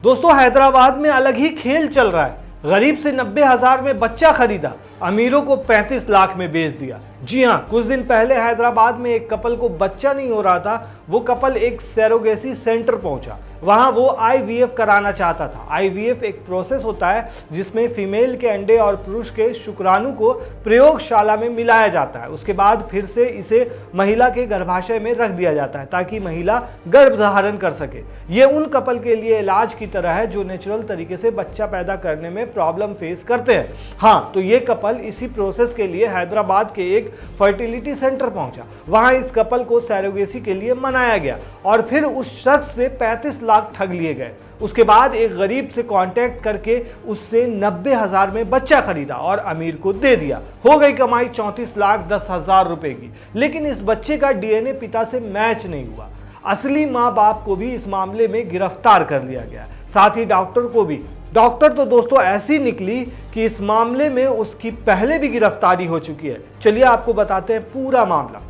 दोस्तों हैदराबाद में अलग ही खेल चल रहा है। गरीब से 90,000 में बच्चा खरीदा, अमीरों को 35 लाख में बेच दिया। जी हां, कुछ दिन पहले हैदराबाद में एक कपल को बच्चा नहीं हो रहा था। वो कपल एक सरोगेसी सेंटर पहुंचा। वहां वो आईवीएफ कराना चाहता था। आईवीएफ एक प्रोसेस होता है जिसमें फीमेल के अंडे और पुरुष के शुक्राणु को प्रयोगशाला में मिलाया जाता है। उसके बाद फिर से इसे महिला के गर्भाशय में रख दिया जाता है ताकि महिला गर्भ धारण कर सके। ये उन कपल के लिए इलाज की तरह है जो नेचुरल तरीके से बच्चा पैदा करने में प्रॉब्लम फेस करते हैं। हाँ, तो ये कपल इसी प्रोसेस के लिए हैदराबाद के एक फर्टिलिटी सेंटर पहुंचा। वहां इस कपल को सरोगेसी के लिए मनाया गया और फिर उस शख्स से 35 लाख ठग लिए गए। उसके बाद एक गरीब से कांटेक्ट करके उससे 90,000 में बच्चा खरीदा और अमीर को दे दिया। हो गई कमाई 34,10,000 रुपए की। लेकिन इस बच्चे का डीएनए पिता से मैच नहीं हुआ। असली माँ बाप को भी इस मामले में गिरफ्तार कर लिया गया, साथ ही डॉक्टर को भी। डॉक्टर तो दोस्तों ऐसी निकली कि इस मामले में उसकी पहले भी गिरफ्तारी हो चुकी है। चलिए आपको बताते हैं पूरा मामला।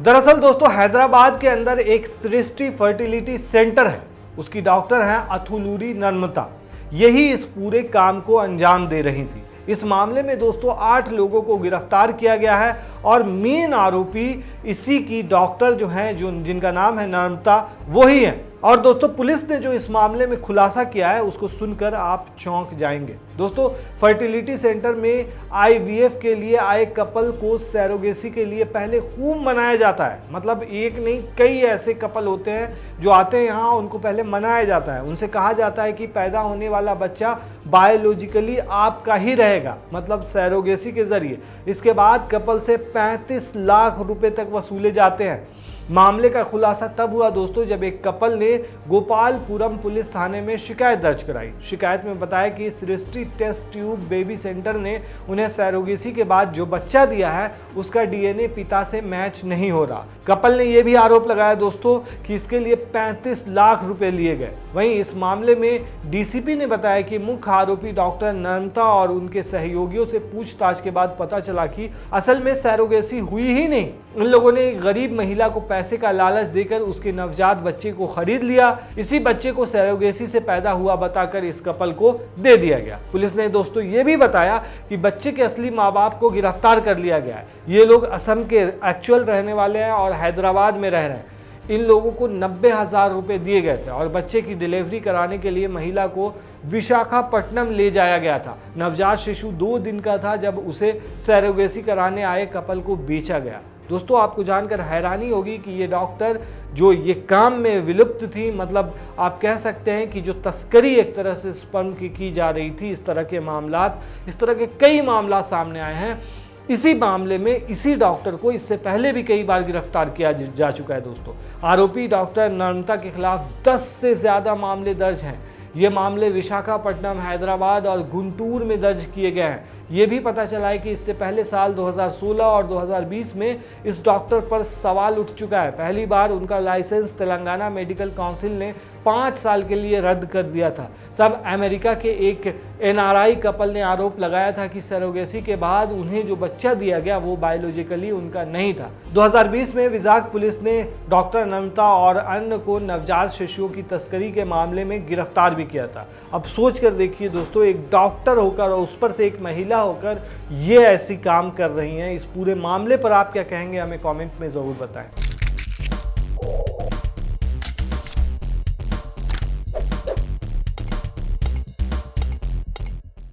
दरअसल दोस्तों हैदराबाद के अंदर एक सृष्टि फर्टिलिटी सेंटर है। उसकी डॉक्टर हैं अथुलूरी नर्मता। यही इस पूरे काम को अंजाम दे रही थी। इस मामले में दोस्तों 8 लोगों को गिरफ्तार किया गया है और मेन आरोपी इसी की डॉक्टर जो हैं, जिनका नाम है नर्मता, वही है। और दोस्तों पुलिस ने जो इस मामले में खुलासा किया है उसको सुनकर आप चौंक जाएंगे। दोस्तों फर्टिलिटी सेंटर में आईवीएफ के लिए आए कपल को सरोगेसी के लिए पहले खूब मनाया जाता है। मतलब एक नहीं कई ऐसे कपल होते हैं जो आते हैं यहाँ, उनको पहले मनाया जाता है। उनसे कहा जाता है कि पैदा होने वाला बच्चा बायोलॉजिकली आपका ही रहेगा, मतलब सरोगेसी के जरिए। इसके बाद कपल से 35 लाख रुपए तक वसूले जाते हैं। मामले का खुलासा तब हुआ दोस्तों जब एक कपल ने गोपालपुरम पुलिस थाने में शिकायत दर्ज कराई। शिकायत में बताया कि सृष्टि टेस्ट ट्यूब बेबी सेंटर ने उन्हें सरोगेसी के बाद जो बच्चा दिया है उसका डीएनए पिता से मैच नहीं हो रहा। कपल ने यह भी आरोप लगाया दोस्तों कि इसके लिए 35 लाख रुपए लिए गए। वहीं इस मामले में डीसीपी ने बताया कि मुख्य आरोपी डॉक्टर नर्मता और उनके सहयोगियों से पूछताछ के बाद पता चला कि असल में सरोगेसी हुई ही नहीं। इन लोगों ने एक गरीब महिला को पैसे का लालच देकर उसके नवजात बच्चे को खरीद लिया। इसी बच्चे को सरोगेसी से पैदा हुआ बताकर इस कपल को दे दिया गया। पुलिस ने दोस्तों ये भी बताया कि बच्चे के असली माँ बाप को गिरफ्तार कर लिया गया है। ये लोग असम के एक्चुअल रहने वाले हैं और हैदराबाद में रह रहे हैं। इन लोगों को 90,000 रुपए दिए गए थे और बच्चे की डिलीवरी कराने के लिए महिला को विशाखापट्टनम ले जाया गया था। नवजात शिशु 2 दिन का था जब उसे सरोगेसी कराने आए कपल को बेचा गया। दोस्तों आपको जानकर हैरानी होगी कि ये डॉक्टर जो ये काम में विलुप्त थी, मतलब आप कह सकते हैं कि जो तस्करी एक तरह से स्पर्म की जा रही थी, इस तरह के मामलात, इस तरह के कई मामला सामने आए हैं। इसी मामले में इसी डॉक्टर को इससे पहले भी कई बार गिरफ्तार किया जा चुका है। दोस्तों आरोपी डॉक्टर नर्मता के खिलाफ 10 से ज़्यादा मामले दर्ज हैं। ये मामले विशाखापट्टनम, हैदराबाद और गुंटूर में दर्ज किए गए हैं। ये भी पता चला है कि इससे पहले साल 2016 और 2020 में इस डॉक्टर पर सवाल उठ चुका है। पहली बार उनका लाइसेंस तेलंगाना मेडिकल काउंसिल ने 5 साल के लिए रद्द कर दिया था। तब अमेरिका के एक एनआरआई कपल ने आरोप लगाया था कि सरोगेसी के बाद उन्हें जो बच्चा दिया गया वो बायोलॉजिकली उनका नहीं था। 2020 में विजाग पुलिस ने डॉक्टर नर्मता और अन्य को नवजात शिशुओं की तस्करी के मामले में गिरफ्तार भी किया था। अब सोच कर देखिए दोस्तों, एक डॉक्टर होकर और उस पर से एक महिला होकर ये ऐसी काम कर रही हैं। इस पूरे मामले पर आप क्या कहेंगे, हमें कमेंट में ज़रूर बताएं।